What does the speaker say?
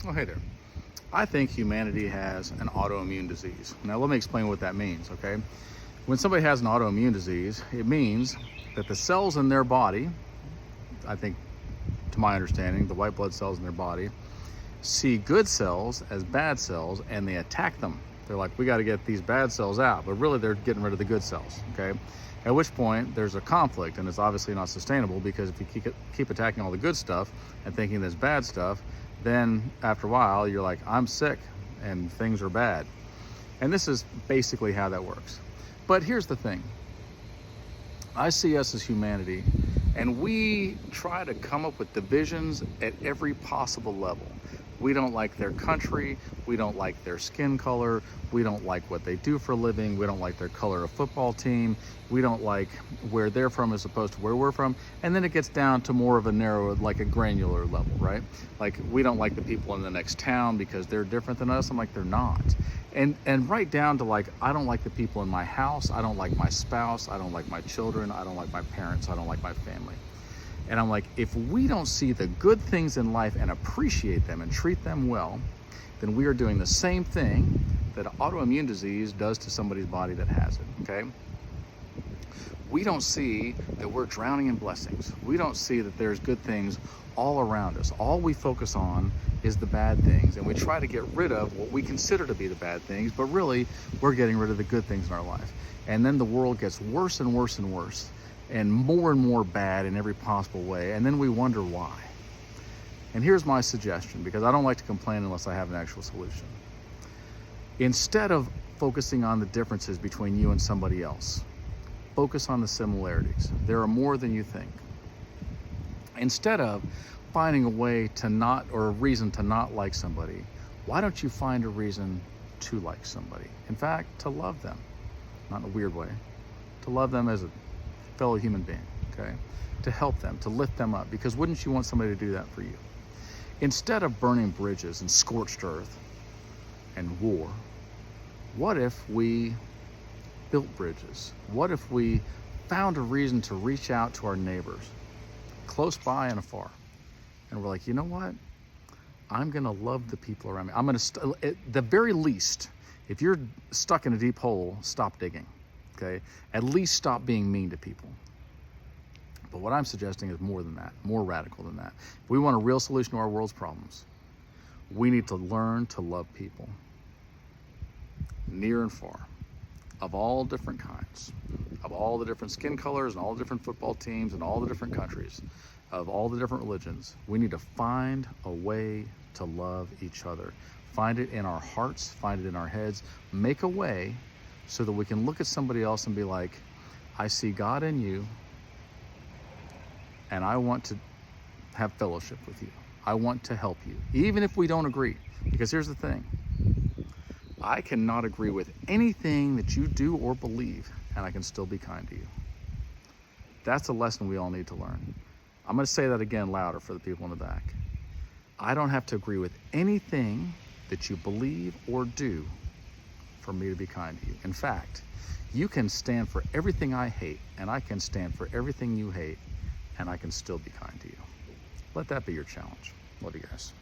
Oh, hey there. I think humanity has an autoimmune disease. Now, let me explain what that means, okay? When somebody has an autoimmune disease, it means that the cells in their body, I think, to my understanding, the white blood cells in their body, see good cells as bad cells and they attack them. They're like, we got to get these bad cells out, but really they're getting rid of the good cells, okay? At which point there's a conflict, and it's obviously not sustainable, because if you keep attacking all the good stuff and thinking there's bad stuff, then after a while you're like, I'm sick and things are bad. And this is basically how that works. But here's the thing. I see us as humanity, and we try to come up with divisions at every possible level. We don't like their country, we don't like their skin color, we don't like what they do for a living, we don't like their color of football team, we don't like where they're from as opposed to where we're from, and then it gets down to more of a narrow, like a granular level, right? Like, we don't like the people in the next town because they're different than us. I'm like, they're not. And right down to, like, I don't like the people in my house, I don't like my spouse, I don't like my children, I don't like my parents, I don't like my family. And I'm like, if we don't see the good things in life and appreciate them and treat them well, then we are doing the same thing that autoimmune disease does to somebody's body that has it, okay? We don't see that we're drowning in blessings. We don't see that there's good things all around us. All we focus on is the bad things, and we try to get rid of what we consider to be the bad things, but really we're getting rid of the good things in our life. And then the world gets worse and worse and worse, and more bad in every possible way, and then we wonder why. And here's my suggestion, because I don't like to complain unless I have an actual solution. Instead of focusing on the differences between you and somebody else, focus on the similarities. There are more than you think. Instead of finding a way to not, or a reason to not like somebody, why don't you find a reason to like somebody? In fact, to love them. Not in a weird way. To love them as a fellow human being, okay? To help them, to lift them up, because wouldn't you want somebody to do that for you? Instead of burning bridges and scorched earth and war, what if we built bridges? What if we found a reason to reach out to our neighbors, close by and afar, and we're like, you know what? I'm gonna love the people around me. I'm gonna, at the very least, if you're stuck in a deep hole, stop digging. Okay, at least stop being mean to people. But what I'm suggesting is more than that, more radical than that. If we want a real solution to our world's problems, we need to learn to love people, near and far, of all different kinds, of all the different skin colors and all the different football teams and all the different countries, of all the different religions. We need to find a way to love each other. Find it in our hearts, find it in our heads, make a way so that we can look at somebody else and be like, I see God in you, and I want to have fellowship with you. I want to help you, even if we don't agree. Because here's the thing. I cannot agree with anything that you do or believe, and I can still be kind to you. That's a lesson we all need to learn. I'm going to say that again louder for the people in the back. I don't have to agree with anything that you believe or do for me to be kind to you. In fact, you can stand for everything I hate, and I can stand for everything you hate, and I can still be kind to you. Let that be your challenge. Love you guys.